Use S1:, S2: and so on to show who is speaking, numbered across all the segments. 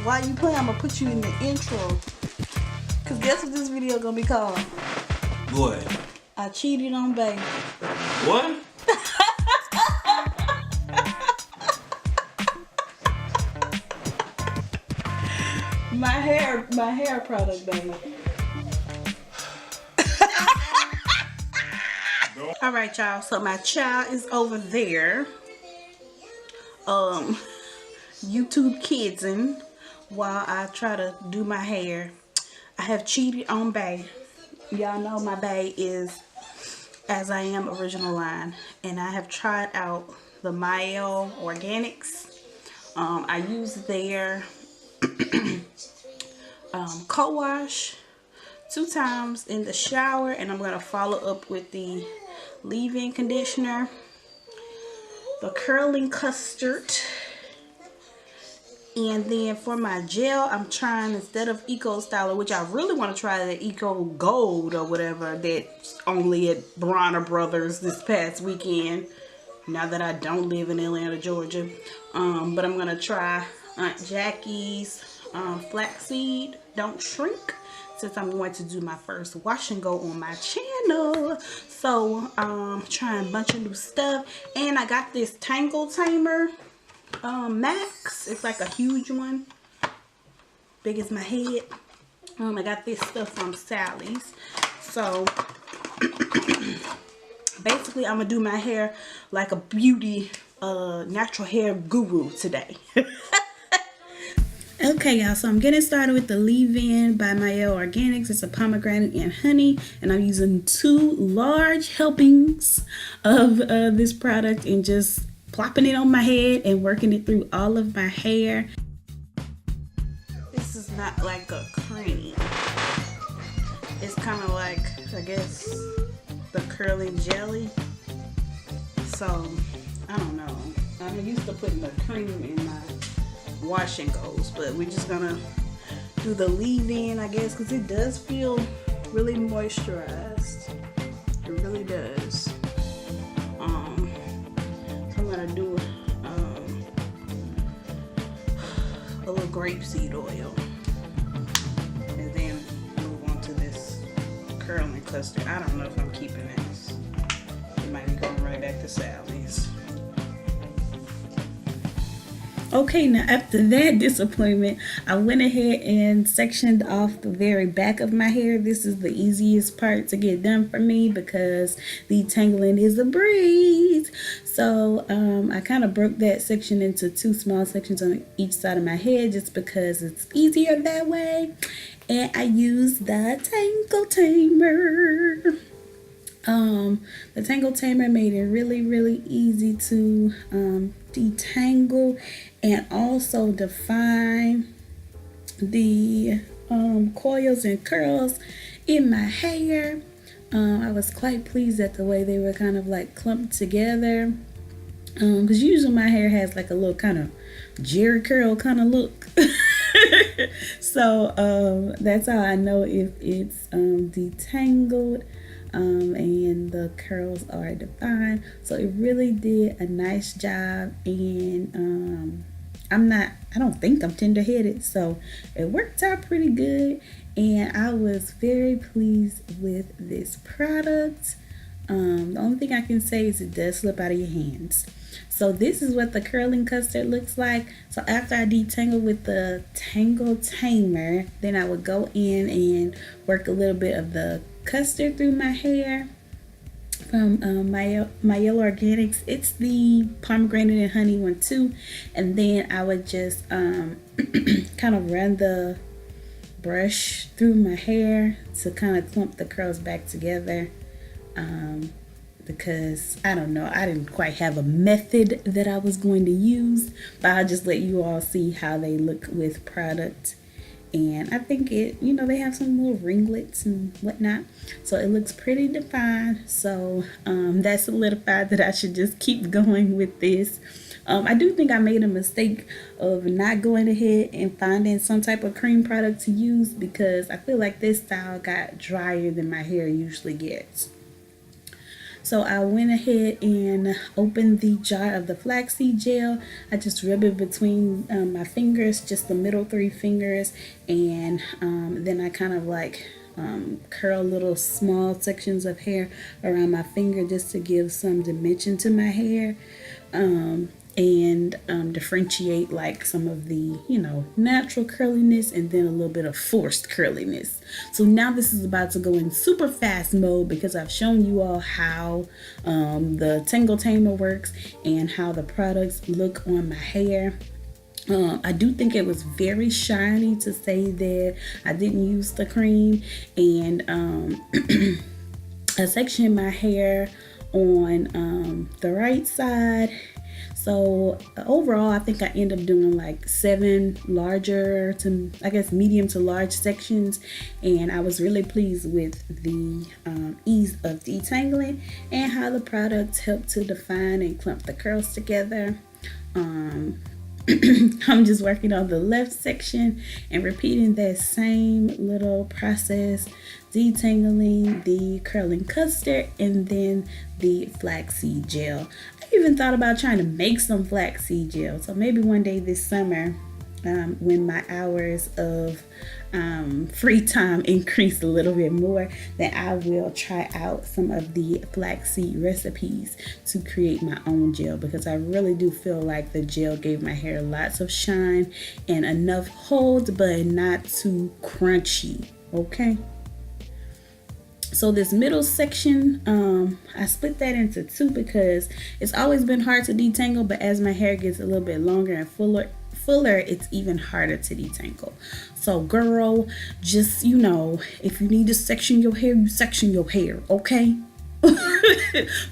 S1: While you play, I'm gonna put you in the intro. Cause guess what this video gonna be called?
S2: What?
S1: I cheated on baby.
S2: What?
S1: My hair product, baby. All right, y'all. So my child is over there. YouTube kidsing while I try to do my hair. I have cheated on bae. Y'all know my bae is As I Am original line, and I have tried out the Mielle Organics. I use their Cowash 2 times in the shower, and I'm going to follow up with the leave-in conditioner, the curling custard, and then for my gel, I'm trying, instead of Eco Styler, which I really want to try the Eco Gold or whatever that's only at Bronner Brothers this past weekend, now that I don't live in Atlanta, Georgia. But I'm going to try Aunt Jackie's Flaxseed Don't Shrink, since I'm going to do my first wash and go on my channel. So trying a bunch of new stuff, and I got this Tangle Tamer Max. It's like a huge one, big as my head. I got this stuff from Sally's. So basically I'm gonna do my hair like a beauty natural hair guru today. Okay, y'all, so I'm getting started with the leave-in by Mielle Organics. It's a pomegranate and honey, and I'm using 2 large helpings of this product and just plopping it on my head and working it through all of my hair. This is not like a cream. It's kind of like, I guess, the curling jelly. So, I don't know. I'm used to putting the cream in my wash and goes, but we're just gonna do the leave-in, I guess, because it does feel really moisturized. It really does. So I'm gonna do a little grapeseed oil, and then move on to this curling custard. I don't know if I'm keeping this. It might be going right back to Sally's. Okay, now after that disappointment, I went ahead and sectioned off the very back of my hair. This is the easiest part to get done for me because detangling is a breeze. So I kind of broke that section into 2 small sections on each side of my head just because it's easier that way. And I used the Tangle Tamer. The Tangle Tamer made it really easy to detangle and also define the coils and curls in my hair. I was quite pleased at the way they were kind of like clumped together, because usually my hair has like a little kind of jerry curl kind of look. So that's how I know if it's detangled. And the curls are defined. So it really did a nice job, and I don't think I'm tender-headed, so it worked out pretty good, and I was very pleased with this product. The only thing I can say is it does slip out of your hands. So this is what the curling custard looks like. So after I detangle with the Tangle Tamer, then I would go in and work a little bit of the custard through my hair from Mielle Organics. It's the pomegranate and honey one too, and then I would just kind of run the brush through my hair to kind of clump the curls back together, because I don't know, I didn't quite have a method that I was going to use, but I'll just let you all see how they look with product. And I think it, they have some little ringlets and whatnot, so it looks pretty defined. So that solidified that I should just keep going with this. I do think I made a mistake of not going ahead and finding some type of cream product to use, because I feel like this style got drier than my hair usually gets. So I went ahead and opened the jar of the flaxseed gel. I just rub it between my fingers, just the middle 3 fingers, and then I kind of like curl little small sections of hair around my finger just to give some dimension to my hair. And differentiate like some of the, you know, natural curliness and then a little bit of forced curliness. So now this is about to go in super fast mode because I've shown you all how the Tangle Tamer works and how the products look on my hair. I do think it was very shiny to say that I didn't use the cream, and I sectioned my hair on the right side. So overall, I think I end up doing like 7 larger to, I guess, medium to large sections. And I was really pleased with the ease of detangling and how the products help to define and clump the curls together. I'm just working on the left section and repeating that same little process, detangling the curling custard and then the flaxseed gel. I even thought about trying to make some flaxseed gel, so maybe one day this summer, when my hours of free time increase a little bit more, then I will try out some of the flaxseed recipes to create my own gel, because I really do feel like the gel gave my hair lots of shine and enough hold, but not too crunchy. Okay. So this middle section, I split that into 2 because it's always been hard to detangle, but as my hair gets a little bit longer and fuller, it's even harder to detangle. So girl, just, you know, if you need to section your hair, you section your hair, okay?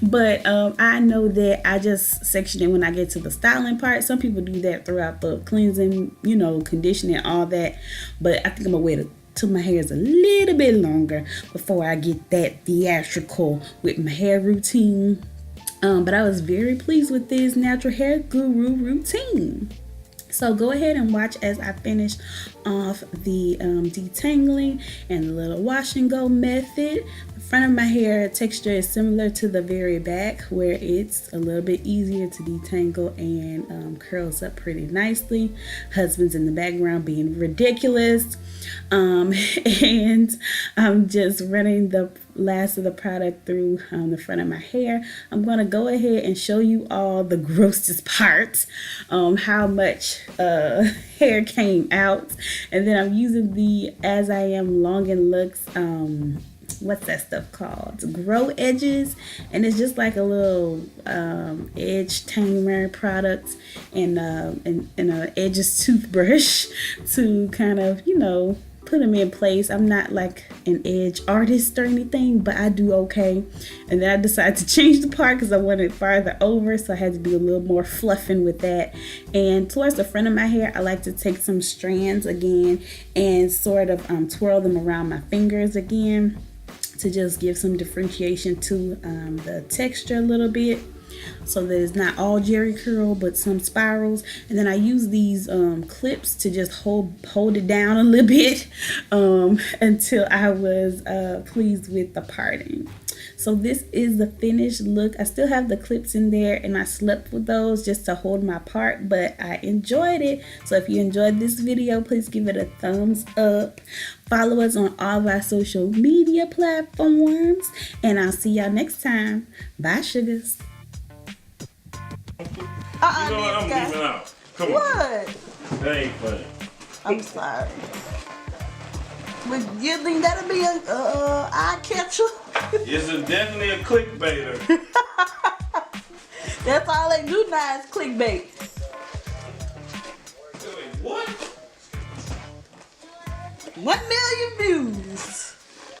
S1: But I know that I just section it when I get to the styling part. Some people do that throughout the cleansing, you know, conditioning, all that, but I think I'm gonna wait till my hair is a little bit longer before I get that theatrical with my hair routine. But I was very pleased with this natural hair guru routine. So go ahead and watch as I finish off the detangling and the little wash and go method. The front of my hair texture is similar to the very back, where it's a little bit easier to detangle and curls up pretty nicely. Husband's in the background being ridiculous. And I'm just running the last of the product through the front of my hair. I'm going to go ahead and show you all the grossest parts, how much hair came out. And then I'm using the As I Am Long and Looks, what's that stuff called? Grow Edges. And it's just like a little edge tamer product and a edges toothbrush to kind of, you know, put them in place. I'm not like an edge artist or anything, but I do okay. And then I decided to change the part because I wanted it farther over, so I had to do a little more fluffing with that. And towards the front of my hair, I like to take some strands again and sort of twirl them around my fingers again to just give some differentiation to the texture a little bit, so that it's not all jerry curl but some spirals. And then I use these clips to just hold it down a little bit until I was pleased with the parting. So this is the finished look. I still have the clips in there and I slept with those just to hold my part, but I enjoyed it. So if you enjoyed this video, please give it a thumbs up. Follow us on all of our social media platforms, and I'll see y'all next time. Bye, sugars.
S2: You know what? I'm leaving out. Come on.
S3: What?
S2: That ain't funny.
S3: I'm sorry. But you think that'll be a eye catcher?
S2: It's definitely a clickbaiter.
S3: That's all they do now is clickbait.
S2: What?
S3: 1 million views.